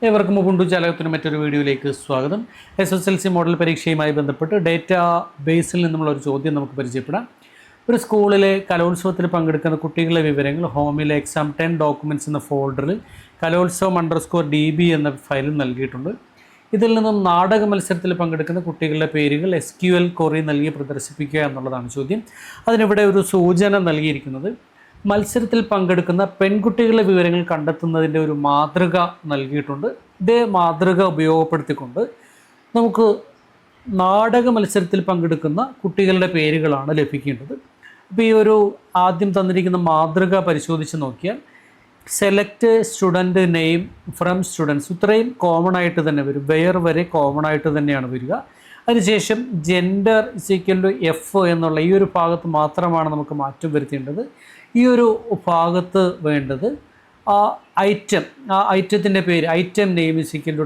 ഏവർക്കും ഉബുണ്ടു ജാലകത്തിന് മറ്റൊരു വീഡിയോയിലേക്ക് സ്വാഗതം. SSLC മോഡൽ പരീക്ഷയുമായി ബന്ധപ്പെട്ട് ഡേറ്റാ ബേസിൽ നിന്നുമുള്ള ഒരു ചോദ്യം നമുക്ക് പരിചയപ്പെടാം. ഒരു സ്കൂളിലെ കലോത്സവത്തിൽ പങ്കെടുക്കുന്ന കുട്ടികളുടെ വിവരങ്ങൾ ഹോമിലെ എക്സാം 10 ഡോക്യുമെൻറ്റ്സ് എന്ന ഫോൾഡറിൽ കലോത്സവം _DB എന്ന ഫയലിൽ നൽകിയിട്ടുണ്ട്. ഇതിൽ നിന്നും നാടക മത്സരത്തിൽ പങ്കെടുക്കുന്ന കുട്ടികളുടെ പേരുകൾ SQL ക്വറി നൽകി പ്രദർശിപ്പിക്കുക എന്നുള്ളതാണ് ചോദ്യം. അതിനിവിടെ ഒരു സൂചന നൽകിയിരിക്കുന്നത് മത്സരത്തിൽ പങ്കെടുക്കുന്ന പെൺകുട്ടികളുടെ വിവരങ്ങൾ കണ്ടെത്തുന്നതിൻ്റെ ഒരു മാതൃക നൽകിയിട്ടുണ്ട്. ഇതേ മാതൃക ഉപയോഗപ്പെടുത്തിക്കൊണ്ട് നമുക്ക് നാടക മത്സരത്തിൽ പങ്കെടുക്കുന്ന കുട്ടികളുടെ പേരുകളാണ് ലഭിക്കേണ്ടത്. അപ്പോൾ ഈ ഒരു ആദ്യം തന്നിരിക്കുന്ന മാതൃക പരിശോധിച്ച് നോക്കിയാൽ select student name from students ഇത്രയും കോമൺ ആയിട്ട് തന്നെ വരും. വെയർ വരെ കോമൺ ആയിട്ട് തന്നെയാണ് വരിക. അതിനുശേഷം ജെൻഡർ =F എന്നുള്ള ഈ ഒരു ഭാഗത്ത് മാത്രമാണ് നമുക്ക് മാറ്റം വരുത്തേണ്ടത്. ഈ ഒരു ഭാഗത്ത് വേണ്ടത് ആ ഐറ്റത്തിൻ്റെ പേര് ഐറ്റം നെയിം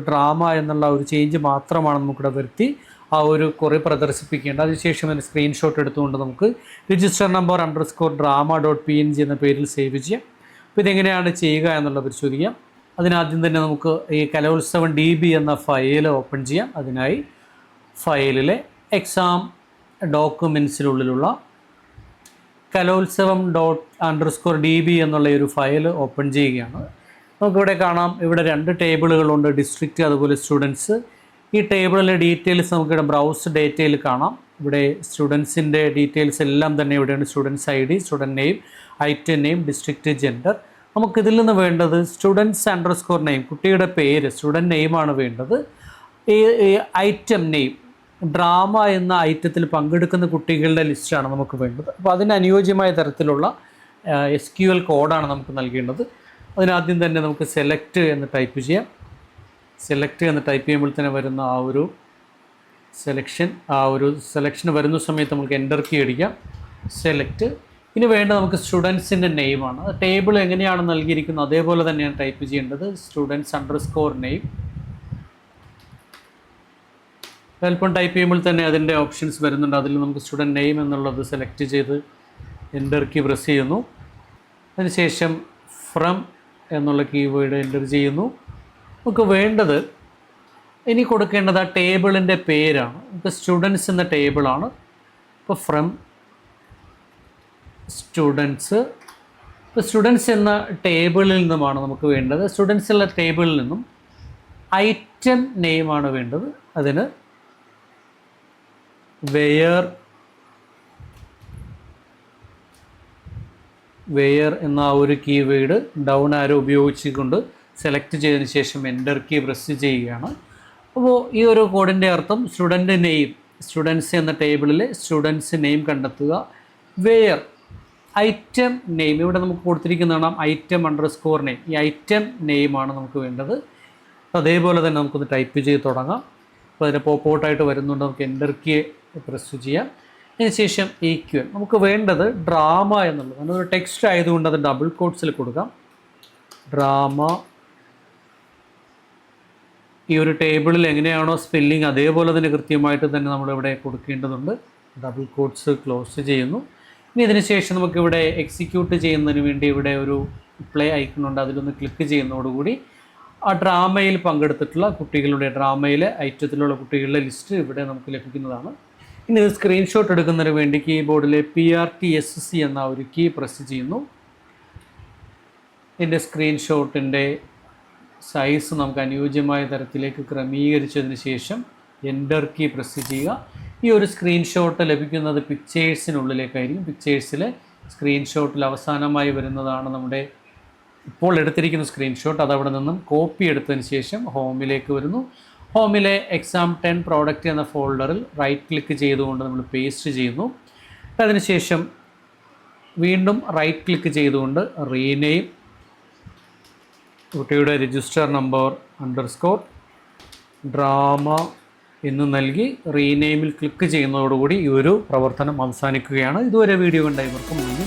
ഡ്രാമ എന്നുള്ള ഒരു ചേഞ്ച് മാത്രമാണ് നമുക്കിവിടെ വരുത്തി ആ ഒരു കുറി പ്രദർശിപ്പിക്കേണ്ടത്. അതിനുശേഷം അതിന് സ്ക്രീൻഷോട്ട് എടുത്തുകൊണ്ട് നമുക്ക് രജിസ്റ്റർ നമ്പർ _drama.png എന്ന പേരിൽ സേവ് ചെയ്യാം. അപ്പോൾ ഇതെങ്ങനെയാണ് ചെയ്യുക എന്നുള്ളത് പരിശോധിക്കാം. അതിനാദ്യം തന്നെ നമുക്ക് ഈ കലോത്സവം DB എന്ന ഫയൽ ഓപ്പൺ ചെയ്യാം. അതിനായി ഫയലിലെ എക്സാം ഡോക്യുമെൻറ്റ്സിനുള്ളിലുള്ള കലോത്സവം ._DB എന്നുള്ള ഒരു ഫയൽ ഓപ്പൺ ചെയ്യുകയാണ്. നമുക്കിവിടെ കാണാം, ഇവിടെ 2 ടേബിളുകളുണ്ട്, ഡിസ്ട്രിക്റ്റ് അതുപോലെ സ്റ്റുഡൻസ്. ഈ ടേബിളിലെ ഡീറ്റെയിൽസ് നമുക്കിവിടെ ബ്രൗസ് ഡേറ്റയിൽ കാണാം. ഇവിടെ സ്റ്റുഡൻസിൻ്റെ ഡീറ്റെയിൽസ് എല്ലാം തന്നെ ഇവിടെയാണ്. Students ID, student name, item name, district, gender. നമുക്കിതിൽ നിന്ന് വേണ്ടത് സ്റ്റുഡൻസ് _നെയിം കുട്ടിയുടെ പേര് സ്റ്റുഡൻറ്റ് നെയിമാണ് വേണ്ടത്. ഈ ഐറ്റം നെയിം ഡ്രാമ എന്ന ഐറ്റത്തിൽ പങ്കെടുക്കുന്ന കുട്ടികളുടെ ലിസ്റ്റാണ് നമുക്ക് വേണ്ടത്. അപ്പോൾ അതിന് അനുയോജ്യമായ തരത്തിലുള്ള SQL കോഡാണ് നമുക്ക് നൽകേണ്ടത്. അതിനാദ്യം തന്നെ നമുക്ക് സെലക്ട് എന്ന് ടൈപ്പ് ചെയ്യാം. സെലക്ട് എന്ന് ടൈപ്പ് ചെയ്യുമ്പോൾ തന്നെ വരുന്ന ആ ഒരു സെലക്ഷൻ വരുന്ന സമയത്ത് നമുക്ക് എൻ്റർ കീ അടിക്കാം. സെലക്ട്. ഇനി വേണ്ട നമുക്ക് സ്റ്റുഡൻസിൻ്റെ നെയിമാണ്. ടേബിൾ എങ്ങനെയാണ് നൽകിയിരിക്കുന്നത് അതേപോലെ തന്നെയാണ് ടൈപ്പ് ചെയ്യേണ്ടത്. Students _name. അല്പം ടൈപ്പ് ചെയ്യുമ്പോൾ തന്നെ അതിൻ്റെ ഓപ്ഷൻസ് വരുന്നുണ്ട്. അതിൽ നമുക്ക് സ്റ്റുഡൻറ്റ് നെയിം എന്നുള്ളത് സെലക്ട് ചെയ്ത് എൻ്റർ കീ പ്രസ് ചെയ്യുന്നു. അതിനുശേഷം ഫ്രം എന്നുള്ള കീവേഡ് എൻ്റർ ചെയ്യുന്നു. നമുക്ക് വേണ്ടത് ഇനി കൊടുക്കേണ്ടത് ആ ടേബിളിൻ്റെ പേരാണ്. ഇപ്പോൾ സ്റ്റുഡൻസ് എന്ന ടേബിളാണ്. ഇപ്പോൾ ഫ്രം സ്റ്റുഡൻസ്. ഇപ്പോൾ സ്റ്റുഡൻസ് എന്ന ടേബിളിൽ നിന്നുമാണ് നമുക്ക് വേണ്ടത്. സ്റ്റുഡൻസ് എന്ന ടേബിളിൽ നിന്നും ഐറ്റം നെയിമാണ് വേണ്ടത്. അതിന് വെയർ എന്ന ആ ഒരു കീവേഡ് ഡൗൺ ആരോ ഉപയോഗിച്ചുകൊണ്ട് സെലക്ട് ചെയ്തതിന് ശേഷം എൻ്റർ കീ പ്രസ് ചെയ്യുകയാണ്. അപ്പോൾ ഈ ഒരു കോഡിൻ്റെ അർത്ഥം സ്റ്റുഡൻറ്റ് നെയിം സ്റ്റുഡൻസ് എന്ന ടേബിളിലെ സ്റ്റുഡൻസ് നെയിം കണ്ടെത്തുക. വെയർ ഐറ്റം നെയിം ഇവിടെ നമുക്ക് കൊടുത്തിരിക്കുന്നതാണ് ഐറ്റം _നെയിം. ഈ ഐറ്റം നെയിമാണ് നമുക്ക് വേണ്ടത്. അതേപോലെ തന്നെ നമുക്കൊന്ന് ടൈപ്പ് ചെയ്ത് തുടങ്ങാം. അപ്പോൾ അതിൻ്റെ പോപ്പൗട്ടായിട്ട് വരുന്നുണ്ട്. നമുക്ക് എൻ്റർ കീ പ്രസ് ചെയ്യാം. അതിനുശേഷം ഈക്വൽ. നമുക്ക് വേണ്ടത് ഡ്രാമ എന്നുള്ളത് അതൊരു ടെക്സ്റ്റ് ആയതുകൊണ്ട് അത് ഡബിൾ കോട്ട്സിൽ കൊടുക്കാം. ഡ്രാമ. ഈ ഒരു ടേബിളിൽ എങ്ങനെയാണോ സ്പെല്ലിംഗ് അതേപോലെ തന്നെ കൃത്യമായിട്ട് തന്നെ നമ്മളിവിടെ കൊടുക്കേണ്ടതുണ്ട്. ഡബിൾ കോട്ട്സ് ക്ലോസ് ചെയ്യുന്നു. ഇനി ഇതിന് ശേഷം നമുക്കിവിടെ എക്സിക്യൂട്ട് ചെയ്യുന്നതിന് വേണ്ടി ഇവിടെ ഒരു പ്ലേ ഐക്കണുണ്ട്. അതിലൊന്ന് ക്ലിക്ക് ചെയ്യുന്നതോടുകൂടി ആ ഡ്രാമയിൽ പങ്കെടുത്തിട്ടുള്ള കുട്ടികളുടെ ഡ്രാമയിലെ ഐറ്റത്തിലുള്ള കുട്ടികളുടെ ലിസ്റ്റ് ഇവിടെ നമുക്ക് ലഭിക്കുന്നതാണ്. ഇനി ഇത് സ്ക്രീൻഷോട്ട് എടുക്കുന്നതിന് വേണ്ടി കീബോർഡിലെ PRTSC എന്ന ഒരു കീ പ്രസ് ചെയ്യുന്നു. ഇതിൻ്റെ സ്ക്രീൻഷോട്ടിൻ്റെ സൈസ് നമുക്ക് അനുയോജ്യമായ തരത്തിലേക്ക് ക്രമീകരിച്ചതിന് ശേഷം എൻ്റർ കീ പ്രസ് ചെയ്യുക. ഈ ഒരു സ്ക്രീൻഷോട്ട് ലഭിക്കുന്നത് പിക്ചേഴ്സിനുള്ളിലേക്കായിരിക്കും. പിക്ചേഴ്സിലെ സ്ക്രീൻഷോട്ടിൽ അവസാനമായി വരുന്നതാണ് നമ്മുടെ ഇപ്പോൾ എടുത്തിരിക്കുന്ന സ്ക്രീൻഷോട്ട്. അതവിടെ നിന്നും കോപ്പി എടുത്തതിന് ശേഷം ഹോമിലേക്ക് വരുന്നു. ഹോമിലെ എക്സാം 10 പ്രോഡക്റ്റ് എന്ന ഫോൾഡറിൽ റൈറ്റ് ക്ലിക്ക് ചെയ്തുകൊണ്ട് നമ്മൾ പേസ്റ്റ് ചെയ്യുന്നു. അതിനുശേഷം വീണ്ടും റൈറ്റ് ക്ലിക്ക് ചെയ്തുകൊണ്ട് റീനെയിം കുട്ടിയുടെ രജിസ്റ്റർ നമ്പർ _ഡ്രാമ എന്ന് നൽകി റീനെയിമിൽ ക്ലിക്ക് ചെയ്യുന്നതോടുകൂടി ഈ ഒരു പ്രവർത്തനം അവസാനിക്കുകയാണ്. ഇതുവരെ വീഡിയോ കണ്ട ഇവർക്കും നന്ദി.